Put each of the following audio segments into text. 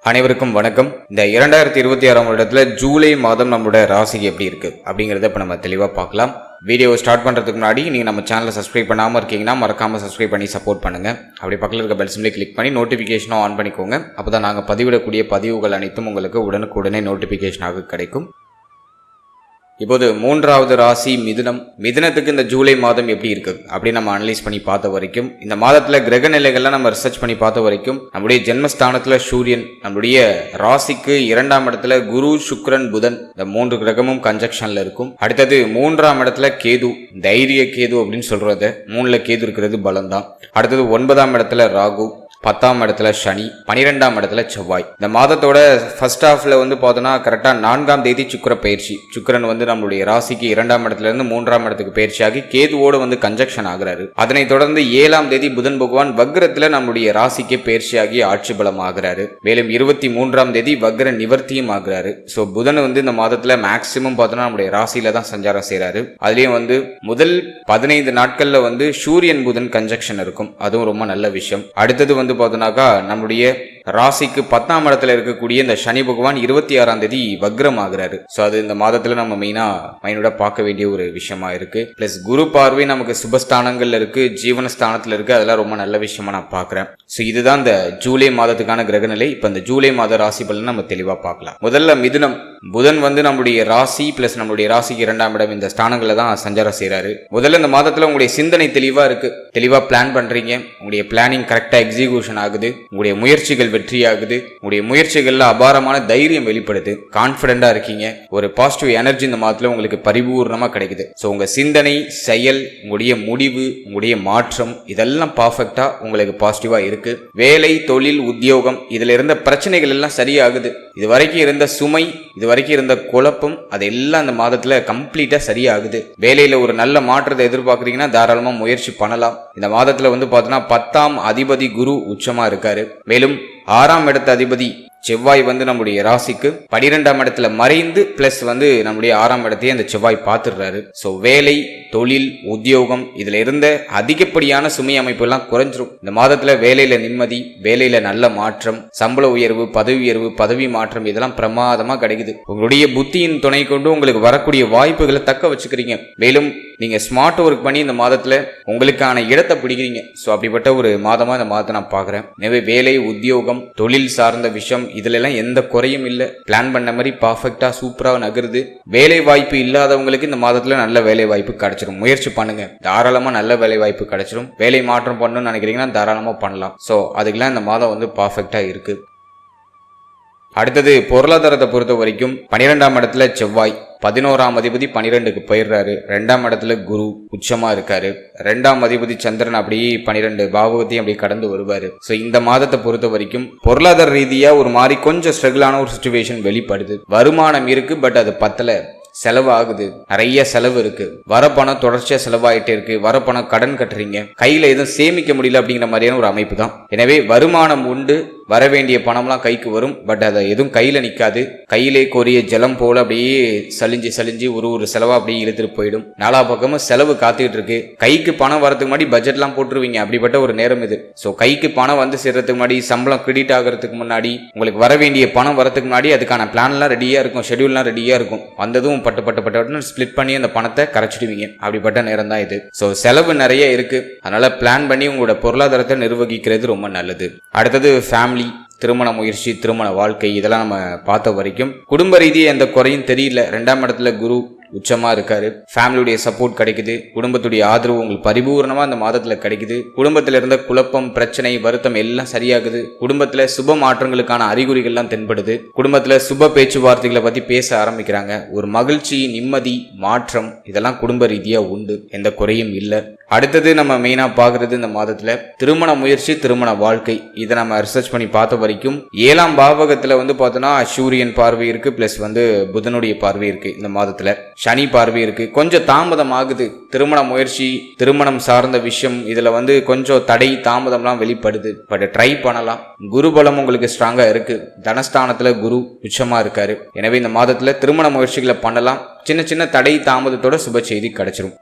அனைவருக்கும் வணக்கம். இந்த 2026 வருடத்துல ஜூலை மாதம் நம்மளோட ராசிக்கு எப்படி இருக்கு அப்படிங்கறத இப்ப நம்ம தெளிவா பார்க்கலாம். வீடியோ ஸ்டார்ட் பண்றதுக்கு முன்னாடி நீங்க நம்ம சேனலை சப்ஸ்கிரைப் பண்ணாம இருக்கீங்கன்னா மறக்காம சப்ஸ்கிரைப் பண்ணி சப்போர்ட் பண்ணுங்க. அப்படி பக்கத்துல இருக்க பெல் சிம்பலை கிளிக் பண்ணி நோட்டிபிகேஷனும் ஆன் பண்ணிக்கோங்க. அப்பதான் நாங்க பதிவிடக்கூடிய பதிவுகள் அனைத்தும் உங்களுக்கு உடனுக்குடனே நோட்டிபிகேஷனாக கிடைக்கும். இப்போது மூன்றாவது ராசி மிதுனம். மிதுனத்துக்கு இந்த ஜூலை மாதம் எப்படி இருக்கு அப்படின்னு நம்ம அனலைஸ் பண்ணி பார்த்த வரைக்கும், இந்த மாதத்துல கிரக நிலைகள்லாம் நம்ம ரிசர்ச் பண்ணி பார்த்த வரைக்கும், நம்முடைய ஜென்மஸ்தானத்துல சூரியன், நம்மளுடைய ராசிக்கு 2ஆம் இடத்துல குரு, சுக்கிரன், புதன், இந்த 3 கிரகமும் கன்ஜக்ஷன்ல இருக்கும். அடுத்தது 3ஆம் இடத்துல கேது, தைரிய கேது அப்படின்னு சொல்றது, 3ல கேது இருக்கிறது பலம் தான். அடுத்தது 9ஆம் இடத்துல ராகு, 10ஆம் இடத்துல சனி, 12ஆம் இடத்துல செவ்வாய். இந்த மாதத்தோட ஃபர்ஸ்ட் ஹாஃப்ல பார்த்தோன்னா கரெக்டா 4ஆம் தேதி சுக்கிர பயிற்சி. சுக்கிரன் நம்மளுடைய ராசிக்கு 2ஆம் இடத்துல இருந்து 3ஆம் இடத்துக்கு பயிற்சியாகி கேதுவோடு கன்ஜக்ஷன் ஆகிறாரு. அதனைத் தொடர்ந்து 7ஆம் தேதி புதன் பகவான் வக்ரத்துல நம்மளுடைய ராசிக்கு பயிற்சியாகி ஆட்சி பலம் ஆகிறாரு. மேலும் 23ஆம் தேதி வக்ர நிவர்த்தியும் ஆகிறாரு. ஸோ புதன் இந்த மாதத்துல மேக்சிமம் பார்த்தோன்னா நம்மளுடைய ராசியில தான் சஞ்சாரம் செய்யறாரு. அதுலயும் முதல் 15 நாட்கள்ல சூரியன் புதன் கன்ஜக்ஷன் இருக்கும். அதுவும் ரொம்ப நல்ல விஷயம். அடுத்தது பார்த்தோம்னாக்கா நம்முடைய ராசிக்கு 10ஆம் இடத்துல இருக்கக்கூடிய இந்த சனி பகவான் 26ஆம் தேதி வக்ரம் ஆகிறாரு. சோ அது இந்த மாதத்துல நம்ம மைனோட பார்க்க வேண்டிய ஒரு விஷயமா இருக்கு. பிளஸ் குரு பார்வை நமக்கு சுபஸ்தானங்கள்ல இருக்கு, ஜீவனஸ்தானத்துல இருக்கு. அதெல்லாம் ரொம்ப நல்ல விஷயமா நான் பாக்குறேன். சோ இதுதான் இந்த ஜூலை மாதத்துக்கான கிரகநிலை. இப்ப இந்த ஜூலை மாத ராசி பலன் நம்ம தெளிவா பார்க்கலாம். முதல்ல மிதுனம். புதன் நம்முடைய ராசி பிளஸ் நம்மளுடைய ராசிக்கு 2ஆம் இடம், இந்த ஸ்தானங்கள்ல தான் சஞ்சாரம் செய்யறாரு. முதல்ல இந்த மாதத்துல உங்களுடைய சிந்தனை தெளிவா இருக்கு. தெளிவா பிளான் பண்றீங்க. உங்களுடைய பிளானிங் கரெக்டா எக்ஸிகியூஷன் ஆகுது. உங்களுடைய முயற்சிகள் வெற்றியாகுது. உங்களுடைய முயற்சிகள்ல அபாரமான தைரியம் வெளிப்படுது. கான்பிடண்டா இருக்கீங்க. ஒரு பாசிட்டிவ் எனர்ஜி இந்த மாதத்துல உங்களுக்கு பரிபூர்ணமா கிடைக்குது. சோ உங்க சிந்தனை, செயல், உங்களுடைய முடிவு, உங்களுடைய மாற்றம் இதெல்லாம் பர்ஃபெக்டா உங்களுக்கு பாசிட்டிவா இருக்கு. வேலை, தொழில், உத்தியோகம் இதுல இருந்த பிரச்சனைகள் எல்லாம் சரியாகுது. இதுவரைக்கும் இருந்த சுமை, இதுவரைக்கும் இருந்த குழப்பம் அதெல்லாம் இந்த மாதத்துல கம்ப்ளீட்டா சரியாகுது. வேலையில ஒரு நல்ல மாற்றத்தை எதிர்பார்க்கறீங்கன்னா தாராளமா முயற்சி பண்ணலாம். இந்த மாதத்துல பார்த்தோன்னா 10ஆம் அதிபதி குரு உச்சமா இருக்காரு. மேலும் 6ஆம் இடத்து அதிபதி செவ்வாய் நம்முடைய ராசிக்கு 12ஆம் இடத்துல மறைந்து பிளஸ் நம்முடைய 6ஆம் இடத்தையே அந்த செவ்வாய் பார்த்துடுறாரு. சோ வேலை, தொழில், உத்தியோகம் இதுல இருந்த அதிகப்படியான சுமை அமைப்பு எல்லாம் குறைஞ்சிரும். இந்த மாதத்துல வேலையில நிம்மதி, வேலையில நல்ல மாற்றம், சம்பள உயர்வு, பதவி உயர்வு, பதவி மாற்றம் இதெல்லாம் பிரமாதமா கிடைக்குது. உங்களுடைய புத்தியின் துணை கொண்டு உங்களுக்கு வரக்கூடிய வாய்ப்புகளை தக்க வச்சுக்கிறீங்க. மேலும் நீங்க ஸ்மார்ட் ஒர்க் பண்ணி இந்த மாதத்துல உங்களுக்கான இடத்தை பிடிக்கிறீங்க. சோ அப்படிப்பட்ட ஒரு மாதமா இந்த மாதத்தை நான் பாக்குறேன். எனவே வேலை, உத்தியோகம், தொழில் சார்ந்த விஷயம் இதுல எல்லாம் எந்த குறையும் இல்ல. பிளான் பண்ண மாதிரி பர்ஃபெக்டா சூப்பரா நகருது. வேலை வாய்ப்பு இல்லாதவங்களுக்கு இந்த மாதத்துல நல்ல வேலை வாய்ப்பு கிடைச்சிடும். முயற்சி பண்ணுங்க, தாராளமா நல்ல வேலை வாய்ப்பு கிடைச்சிடும். வேலை மாற்றம் பண்ணணும்னு நினைக்கிறீங்கன்னா தாராளமா பண்ணலாம். சோ அதுக்கெல்லாம் இந்த மாதம் பர்ஃபெக்டா இருக்கு. அடுத்தது பொருளாதாரத்தை பொறுத்த வரைக்கும் 12ஆம் இடத்துல செவ்வாய், 11ஆம் அதிபதி 12க்கு போயிடுறாரு. 2ஆம் இடத்துல குரு உச்சமா இருக்காரு. 2ஆம் அதிபதி சந்திரன் அப்படியே 12 பாவகத்தையும் அப்படி கடந்து வருவாரு. சோ இந்த மாதத்தை பொறுத்த வரைக்கும் பொருளாதார ரீதியா ஒரு மாதிரி கொஞ்சம் ஸ்ட்ரகிளான ஒரு சிச்சுவேஷன் வெளிப்படுது. வருமானம் இருக்கு, பட் அது பத்தல. செலவு ஆகுது, நிறைய செலவு இருக்கு. வர பணம் தொடர்ச்சியா செலவாயிட்டே இருக்கு. வர பணம் கடன் கட்டுறீங்க, கையில எதுவும் சேமிக்க முடியல அப்படிங்கிற மாதிரியான ஒரு அமைப்பு தான். எனவே வருமானம் உண்டு, வர வேண்டிய பணம்லாம் கைக்கு வரும், பட் அதை எதுவும் கையில நிக்காது. கையிலே கோரிய ஜலம் போல அப்படியே சலிஞ்சு ஒரு செலவா அப்படியே இழுத்துட்டு போயிடும். நாலா பக்கமும் செலவு காத்துக்கிட்டு இருக்கு. கைக்கு பணம் வரதுக்கு முன்னாடி பட்ஜெட்லாம் போட்டுருவீங்க. அப்படிப்பட்ட ஒரு நேரம் இது. சோ கைக்கு பணம் சேர்றதுக்கு முன்னாடி, சம்பளம் கிரெடிட் ஆகிறதுக்கு முன்னாடி, உங்களுக்கு வர வேண்டிய பணம் வரதுக்கு முன்னாடி அதுக்கான பிளான் எல்லாம் ரெடியா இருக்கும், ஷெட்யூல்லாம் ரெடியா இருக்கும். வந்ததும் பட்டு ஸ்பிளிட் பண்ணி அந்த பணத்தை கரைச்சிடுவீங்க. அப்படிப்பட்ட நேரம் தான் இது. சோ செலவு நிறைய இருக்கு. அதனால பிளான் பண்ணி உங்களோட பொருளாதாரத்தை நிர்வகிக்கிறது ரொம்ப நல்லது. அடுத்தது ஃபேமிலி, திருமண முயற்சி, திருமண வாழ்க்கை இதெல்லாம் நம்ம பார்த்த வரைக்கும் குடும்ப ரீதியாக எந்த குறையும் தெரியல. 2ஆம் இடத்துல குரு உச்சமா இருக்காரு. ஃபேமிலியுடைய சப்போர்ட் கிடைக்குது. குடும்பத்துடைய ஆதரவு உங்களுக்கு பரிபூர்ணமா இந்த மாதத்துல கிடைக்குது. குடும்பத்துல இருந்த குழப்பம், பிரச்சனை, வருத்தம் எல்லாம் சரியாகுது. குடும்பத்துல சுப மாற்றங்களுக்கான அறிகுறிகள் எல்லாம் தென்படுது. குடும்பத்துல சுப பேச்சுவார்த்தைகளை பத்தி பேச ஆரம்பிக்கிறாங்க. ஒரு மகிழ்ச்சி, நிம்மதி, மாற்றம் இதெல்லாம் குடும்ப ரீதியா உண்டு. எந்த குறையும் இல்லை. அடுத்தது நம்ம மெயினா பாக்குறது இந்த மாதத்துல திருமண முயற்சி, திருமண வாழ்க்கை. இதை நம்ம ரிசர்ச் பண்ணி பார்த்த வரைக்கும் 7ஆம் பாவகத்துல பார்த்தோன்னா சூரியன் பார்வை இருக்கு, பிளஸ் புதனுடைய பார்வை இருக்கு. இந்த மாதத்துல சனி பார்வை இருக்கு. கொஞ்சம் தாமதம் ஆகுது. திருமண முயற்சி, திருமணம் சார்ந்த விஷயம் இதுல கொஞ்சம் தடை, தாமதம்லாம் வெளிப்படுது. பட் ட்ரை பண்ணலாம். குரு பலம் உங்களுக்கு ஸ்ட்ராங்கா இருக்கு. தனஸ்தானத்துல குரு உச்சமா இருக்காரு. எனவே இந்த மாதத்துல திருமண முயற்சிகளை பண்ணலாம். சின்ன சின்ன தடை தாமதத்தோட சுப செய்தி கிடைச்சிரும்.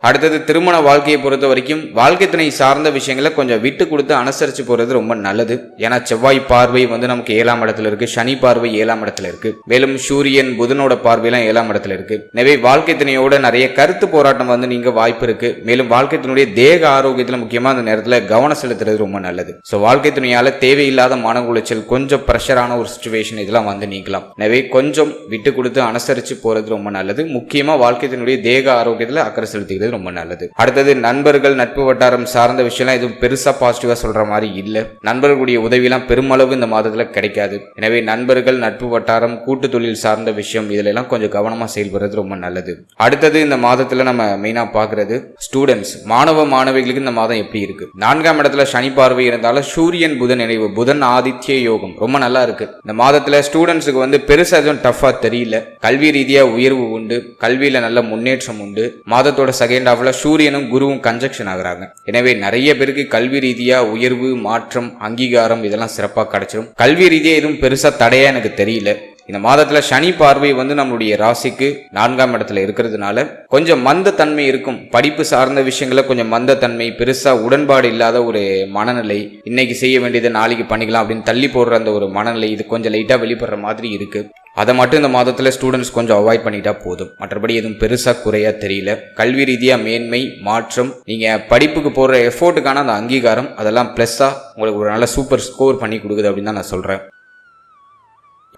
அடுத்தது திருமண வாழ்க்கையை பொறுத்த வரைக்கும் வாழ்க்கை துணை சார்ந்த விஷயங்களை கொஞ்சம் விட்டு கொடுத்து அனுசரிச்சு போறது ரொம்ப நல்லது. ஏன்னா செவ்வாய் பார்வை நமக்கு 7ஆம் இடத்துல இருக்கு, சனி பார்வை 7ஆம் இடத்துல இருக்கு, மேலும் சூரியன் புதனோட பார்வையெல்லாம் 7ஆம் இடத்துல இருக்கு. எனவே வாழ்க்கை துணையோட நிறைய கருத்து போராட்டம் நீங்க வாய்ப்பு இருக்கு. மேலும் வாழ்க்கை துணையுடைய தேக ஆரோக்கியத்துல முக்கியமா அந்த நேரத்துல கவனம் செலுத்துறது ரொம்ப நல்லது. சோ வாழ்க்கை துணையால தேவையில்லாத மன உளைச்சல், கொஞ்சம் பிரஷரான ஒரு சிச்சுவேஷன் இதெல்லாம் நீக்கலாம். எனவே கொஞ்சம் விட்டு கொடுத்து அனுசரிச்சு போறது ரொம்ப நல்லது. முக்கியமா வாழ்க்கை துணையுடைய தேக ஆரோக்கியத்துல அக்கறை செலுத்திக்கிறது ரொம்ப நல்லது. அடுத்தது நண்பர்கள் நட்பு வட்டாரம் சார்ந்த விஷயம்லாம் எதுவும் பெருசா பாசிட்டிவா சொல்ற மாதிரி இல்ல. நண்பர்களுடைய உதவியெல்லாம் பெருமளவு இந்த மாதத்துல கிடைக்காது. எனவே நண்பர்கள் நட்பு வட்டாரம் கூட்டு தொழில் சார்ந்த விஷயம் இதுல எல்லாம் கொஞ்சம் கவனமா செயல்படுறது ரொம்ப நல்லது. அடுத்தது இந்த மாதத்துல நம்ம மெயினா பாக்குறது ஸ்டூடெண்ட்ஸ், மாணவ மாணவிகளுக்கு இந்த மாதம் எப்படி இருக்கு. 4ஆம் இடத்துல சனி பார்வை இருந்தாலும் சூரியன் புதன் இணைவு, புதன் ஆதித்ய யோகம் ரொம்ப நல்லா இருக்கு. இந்த மாதத்துல ஸ்டூடெண்ட்ஸுக்கு பெருசா எதுவும் டஃபா தெரியல. கல்வி ரீதியா உயர்வு உண்டு, கல்வியில நல்ல முன்னேற்றம் உண்டு. மாதத்தோட செகண்ட் ஹாஃப்ல சூரியனும் குருவும் கன்ஜெக்ஷன் ஆகுறாங்க. எனவே நிறைய பேருக்கு கல்வி ரீதியா உயர்வு, மாற்றம், அங்கீகாரம் இதெல்லாம் சிறப்பா கிடைச்சிடும். கல்வி ரீதியா எதுவும் பெருசா தடையா எனக்கு தெரியல. இந்த மாதத்துல சனி பார்வை நம்மளுடைய ராசிக்கு 4ஆம் இடத்துல இருக்கிறதுனால கொஞ்சம் மந்த தன்மை இருக்கும். படிப்பு சார்ந்த விஷயங்கள கொஞ்சம் மந்த தன்மை, பெருசா உடன்பாடு இல்லாத ஒரு மனநிலை, இன்னைக்கு செய்ய வேண்டியதை நாளைக்கு பண்ணிக்கலாம் அப்படின்னு தள்ளி போடுற அந்த ஒரு மனநிலை இது கொஞ்சம் லைட்டா வெளிப்படுற மாதிரி இருக்கு. அதை மட்டும் இந்த மாதத்துல ஸ்டூடெண்ட்ஸ் கொஞ்சம் அவாய்ட் பண்ணிட்டா போதும். மற்றபடி எதுவும் பெருசா குறையா தெரியல. கல்வி ரீதியா மேன்மை, மாற்றம், நீங்க படிப்புக்கு போடுற எஃபோர்ட்டுக்கான அந்த அங்கீகாரம் அதெல்லாம் பிளஸ்ஸா உங்களுக்கு ஒரு நல்ல சூப்பர் ஸ்கோர் பண்ணி கொடுக்குது அப்படின்னு தான் நான் சொல்றேன்.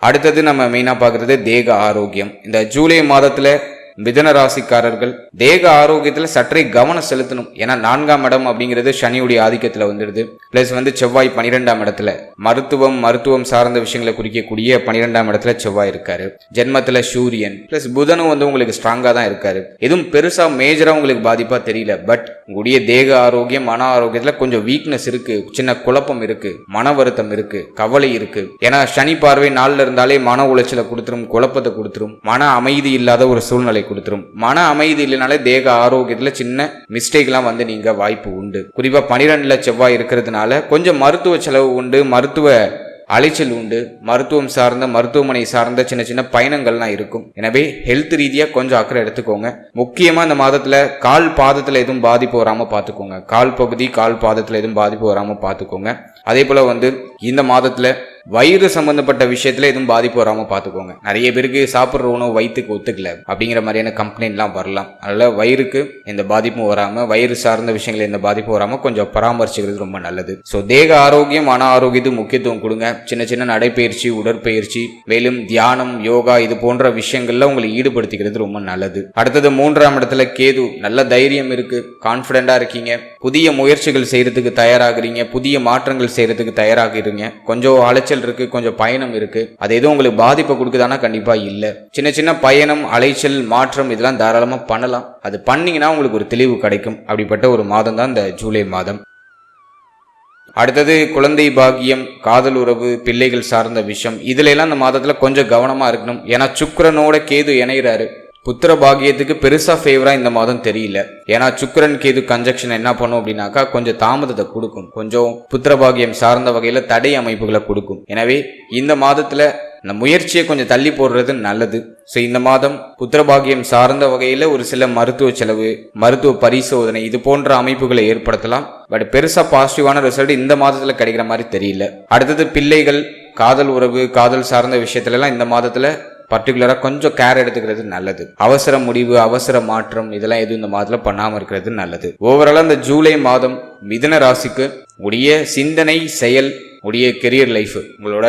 அடுத்தது நம்ம மெயினா பாக்குறது தேக ஆரோக்கியம். இந்த ஜூலை மாதத்துல மிதுன ராசிக்காரர்கள் தேக ஆரோக்கியத்துல சற்றே கவனம் செலுத்தணும். ஏன்னா 4ஆம் இடம் அப்படிங்கிறது சனியுடைய ஆதிக்கத்துல வந்துடுது. பிளஸ் செவ்வாய் 12ஆம் இடத்துல மருத்துவம் சார்ந்த விஷயங்களை குறிக்கக்கூடிய 12ஆம் இடத்துல செவ்வாய் இருக்காரு. ஜென்மத்துல சூரியன் பிளஸ் புதனும் உங்களுக்கு ஸ்ட்ராங்கா தான் இருக்காரு. எதுவும் பெருசா மேஜரா உங்களுக்கு பாதிப்பா தெரியல. பட் உங்களுடைய தேக ஆரோக்கியம், மன ஆரோக்கியத்துல கொஞ்சம் வீக்னஸ் இருக்கு, சின்ன குழப்பம் இருக்கு, மன வருத்தம் இருக்கு, கவலை இருக்கு. ஏன்னா சனி பார்வை நாள்ல இருந்தாலே மன உளைச்சலை கொடுத்துரும், குழப்பத்தை கொடுத்துரும், மன அமைதி இல்லாத ஒரு சூழ்நிலை கொடுத்துரும். மன அமைதி இல்லைனாலே தேக ஆரோக்கியத்துல சின்ன மிஸ்டேக் எல்லாம் நீங்க வாய்ப்பு உண்டு. குறிப்பா 12ல செவ்வாய் இருக்கிறதுனால கொஞ்சம் மருத்துவ செலவு உண்டு, மருத்துவ அலைச்சல் உண்டு, மருத்துவம் சார்ந்த மருத்துவமனை சார்ந்த சின்ன சின்ன பயணங்கள்லாம் இருக்கும். எனவே ஹெல்த் ரீதியா கொஞ்சம் அக்கறை எடுத்துக்கோங்க. முக்கியமா இந்த மாதத்துல கால் பாதத்துல எதுவும் பாதிப்பு வராம பாத்துக்கோங்க. கால் பகுதி, கால் பாதத்துல எதுவும் பாதிப்பு வராம பாத்துக்கோங்க. அதே போல இந்த மாதத்துல வயிறு சம்பந்தப்பட்ட விஷயத்துல எதுவும் பாதிப்பு வராம பாத்துக்கோங்க. நிறைய பேருக்கு சாப்பிட்ற உணவு வயிற்றுக்கு ஒத்துக்கல அப்படிங்கிற மாதிரியான கம்ப்ளைண்ட் எல்லாம் வரலாம். அதனால வயிறுக்கு எந்த பாதிப்பும் வராம, வயிறு சார்ந்த விஷயங்கள் எந்த பாதிப்பும் வராம கொஞ்சம் பராமரிச்சுக்கிறது ரொம்ப நல்லது. ஸோ தேக ஆரோக்கியம், மன ஆரோக்கியத்துக்கு முக்கியத்துவம் கொடுங்க. சின்ன சின்ன நடைப்பயிற்சி, உடற்பயிற்சி, மேலும் தியானம், யோகா இது போன்ற விஷயங்கள்ல உங்களை ஈடுபடுத்திக்கிறது ரொம்ப நல்லது. அடுத்தது 3ஆம் இடத்துல கேது, நல்ல தைரியம் இருக்கு, கான்பிடண்டா இருக்கீங்க, புதிய முயற்சிகள் செய்யறதுக்கு தயாராகிறீங்க, புதிய மாற்றங்கள் செய்யறதுக்கு தயாராகிறீங்க. கொஞ்சம் அலைச்சல் இருக்கு, கொஞ்சம் பயணம் இருக்கு. அது எதுவும் உங்களுக்கு பாதிப்பை கொடுக்குதானா? கண்டிப்பா இல்ல. சின்ன சின்ன பயணம், அலைச்சல், மாற்றம் இதெல்லாம் தாராளமா பண்ணலாம். அது பண்ணீங்கன்னா உங்களுக்கு ஒரு தெளிவு கிடைக்கும். அப்படிப்பட்ட ஒரு மாதம் தான் இந்த ஜூலை மாதம். அடுத்தது குழந்தை பாக்கியம், காதல் உறவு, பிள்ளைகள் சார்ந்த விஷயம் இதுல எல்லாம் இந்த மாதத்துல கொஞ்சம் கவனமா இருக்கணும். ஏன்னா சுக்கிரனோட கேது இணைகிறாரு. புத்திர பாகியத்துக்கு பெருசா ஃபேவரா இந்த மாதம் தெரியல. ஏன்னா சுக்கிரன் கேது கன்ஜெக்ஷன் என்ன பண்ணும் அப்படின்னாக்கா கொஞ்சம் தாமதத்தை கொடுக்கும், கொஞ்சம் புத்திர பாகியம் சார்ந்த வகையில தடை அமைப்புகளை கொடுக்கும். எனவே இந்த மாதத்துல இந்த முயற்சியை கொஞ்சம் தள்ளி போடுறது நல்லது. ஸோ இந்த மாதம் புத்திரபாகியம் சார்ந்த வகையில ஒரு சில மருத்துவ செலவு, மருத்துவ பரிசோதனை இது போன்ற அமைப்புகளை ஏற்படுத்தலாம். பட் பெருசா பாசிட்டிவான ரிசல்ட் இந்த மாதத்துல கிடைக்கிற மாதிரி தெரியல. அடுத்தது பிள்ளைகள், காதல் உறவு, காதல் சார்ந்த விஷயத்துல எல்லாம் இந்த மாதத்துல பர்டிகுலரா கொஞ்சம் கேர் எடுத்துக்கிறது நல்லது. அவசர முடிவு, அவசர மாற்றம் இதெல்லாம் எதுவும் இந்த மாதத்துல பண்ணாம இருக்கிறது நல்லது. ஓவராலா இந்த ஜூலை மாதம் மிதுன ராசிக்கு உடைய சிந்தனை, செயல், உடைய கெரியர் லைஃப், உங்களோட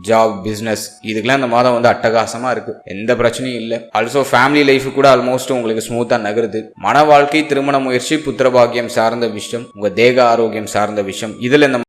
ஜாப், பிசினஸ் இதுக்கெல்லாம் இந்த மாதம் அட்டகாசமா இருக்கு. எந்த பிரச்சனையும் இல்லை. ஆல்சோ ஃபேமிலி லைஃப் கூட ஆல்மோஸ்ட் உங்களுக்கு ஸ்மூத்தா நகருது. மன வாழ்க்கை, திருமண முயற்சி, புத்திரபாகியம் சார்ந்த விஷயம், உங்க தேக ஆரோக்கியம் சார்ந்த விஷயம் இதுல இந்த